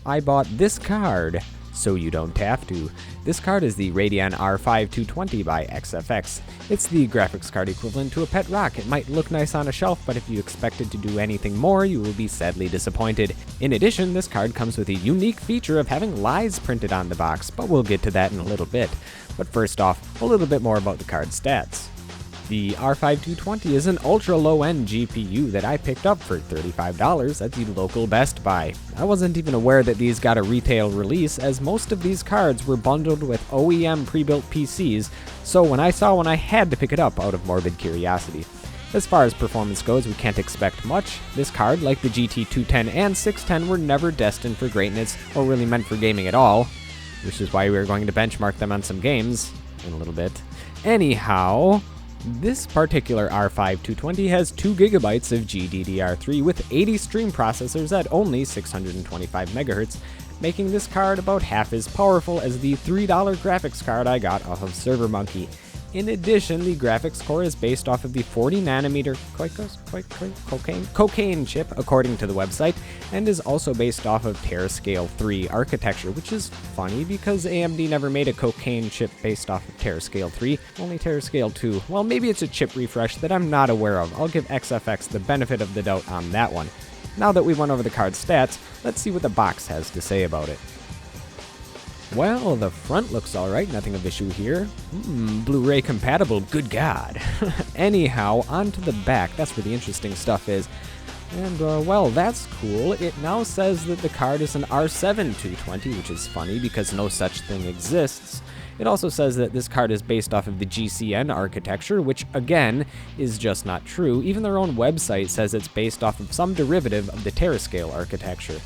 I bought this card, so you don't have to. This card is the Radeon R5 220 by XFX. It's the graphics card equivalent to a pet rock. It might look nice on a shelf, but if you expect it to do anything more, you will be sadly disappointed. In addition, this card comes with a unique feature of having lies printed on the box, but we'll get to that in a little bit. But first off, a little bit more about the card's stats. The R5 220 is an ultra low-end GPU that I picked up for $35 at the local Best Buy. I wasn't even aware that these got a retail release, as most of these cards were bundled with OEM pre-built PCs, so when I saw one I had to pick it up out of morbid curiosity. As far as performance goes, we can't expect much. This card, like the GT210 and 610, were never destined for greatness or really meant for gaming at all, which is why we are going to benchmark them on some games in a little bit. Anyhow, this particular R5 220 has 2 GB of GDDR3 with 80 stream processors at only 625 MHz, making this card about half as powerful as the $3 graphics card I got off of ServerMonkey. In addition, the graphics core is based off of the 40nm cocaine chip, according to the website, and is also based off of Terascale 3 architecture, which is funny because AMD never made a cocaine chip based off of Terascale 3, only Terascale 2. Well, maybe it's a chip refresh that I'm not aware of. I'll give XFX the benefit of the doubt on that one. Now that we went over the card's stats, let's see what the box has to say about it. Well, the front looks alright, nothing of issue here. Blu-ray compatible, good God. Anyhow, on to the back, that's where the interesting stuff is. And, well, that's cool. It now says that the card is an R7 220, which is funny because no such thing exists. It also says that this card is based off of the GCN architecture, which, again, is just not true. Even their own website says it's based off of some derivative of the Terascale architecture.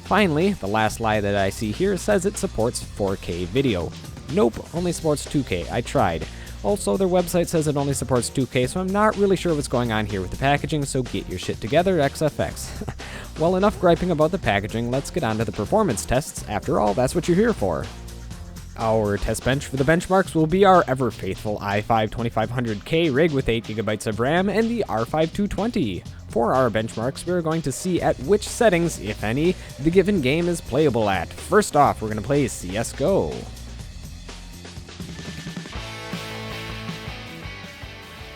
Finally, the last lie that I see here says it supports 4K video. Nope, only supports 2K. I tried. Also, their website says it only supports 2K, so I'm not really sure what's going on here with the packaging, so get your shit together, XFX. Well, enough griping about the packaging, let's get on to the performance tests. After all, that's what you're here for. Our test bench for the benchmarks will be our ever-faithful i5 2500K rig with 8GB of RAM and the R5 220. For our benchmarks, we're going to see at which settings, if any, the given game is playable at. First off, we're going to play Csgo.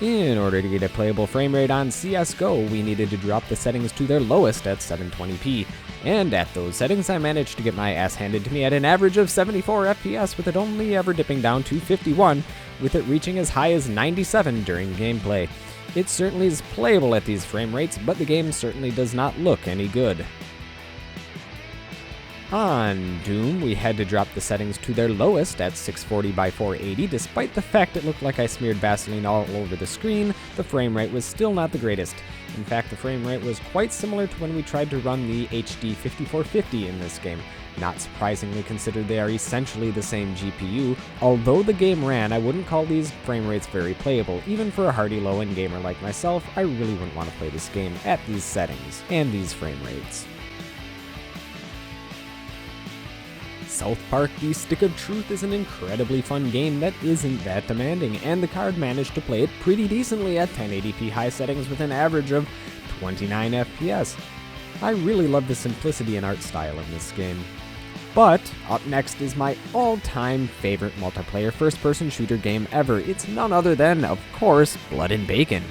In order to get a playable frame rate on Csgo, we needed to drop the settings to their lowest at 720p. And at those settings, I managed to get my ass handed to me at an average of 74 FPS, with it only ever dipping down to 51, with it reaching as high as 97 during gameplay. It certainly is playable at these frame rates, but the game certainly does not look any good. On Doom, we had to drop the settings to their lowest at 640 by 480. Despite the fact it looked like I smeared Vaseline all over the screen, the frame rate was still not the greatest. In fact, the frame rate was quite similar to when we tried to run the HD 5450 in this game. Not surprisingly, considered they are essentially the same GPU. Although the game ran, I wouldn't call these frame rates very playable. Even for a hardy low-end gamer like myself, I really wouldn't want to play this game at these settings and these frame rates. South Park: The Stick of Truth is an incredibly fun game that isn't that demanding, and the card managed to play it pretty decently at 1080p high settings with an average of 29 FPS. I really love the simplicity and art style in this game. But up next is my all-time favorite multiplayer first-person shooter game ever. It's none other than, of course, Blood and Bacon.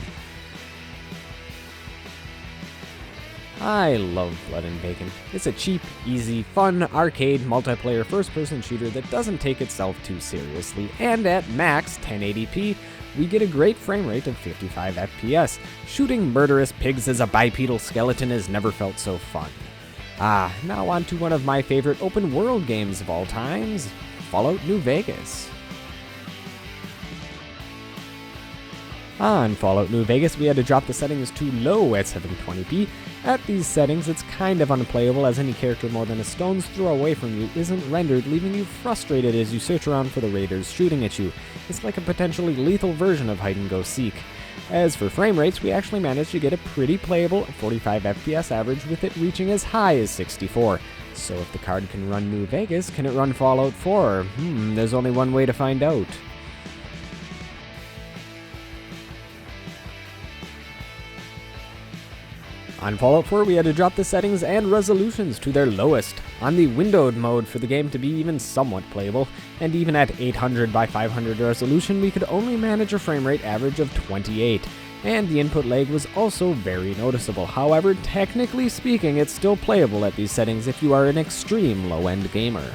I love Blood and Bacon. It's a cheap, easy, fun, arcade, multiplayer first-person shooter that doesn't take itself too seriously, and at max 1080p, we get a great frame rate of 55 FPS. Shooting murderous pigs as a bipedal skeleton has never felt so fun. Now on to one of my favorite open-world games of all times, Fallout New Vegas. On Fallout New Vegas, we had to drop the settings to low at 720p. At these settings, it's kind of unplayable, as any character more than a stone's throw away from you isn't rendered, leaving you frustrated as you search around for the raiders shooting at you. It's like a potentially lethal version of hide-and-go-seek. As for frame rates, we actually managed to get a pretty playable 45 FPS average, with it reaching as high as 64. So if the card can run New Vegas, can it run Fallout 4? There's only one way to find out. On Fallout 4, we had to drop the settings and resolutions to their lowest on the windowed mode for the game to be even somewhat playable, and even at 800 by 500 resolution, we could only manage a frame rate average of 28, and the input lag was also very noticeable. However, technically speaking, it's still playable at these settings if you are an extreme low-end gamer.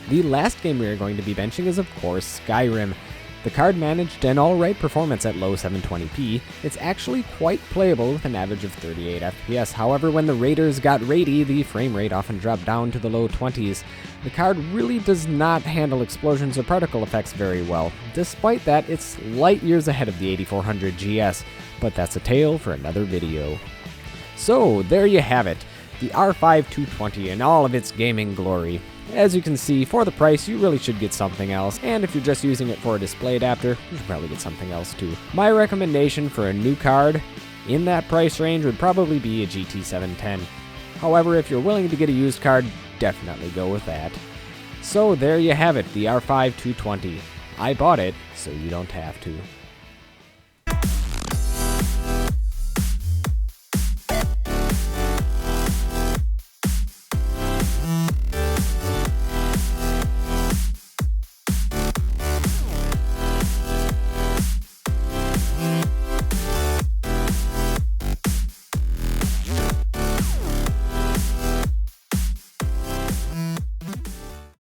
The last game we are going to be benching is, of course, Skyrim. The card managed an alright performance at low 720p. It's actually quite playable with an average of 38 FPS. However, when the raiders got raidy, the frame rate often dropped down to the low 20s. The card really does not handle explosions or particle effects very well. Despite that, it's light years ahead of the 8400 GS, but that's a tale for another video. So, there you have it, the R5 220 in all of its gaming glory. As you can see, for the price, you really should get something else, and if you're just using it for a display adapter, you should probably get something else too. My recommendation for a new card in that price range would probably be a GT710. However, if you're willing to get a used card, definitely go with that. So there you have it, the R5 220. I bought it, so you don't have to.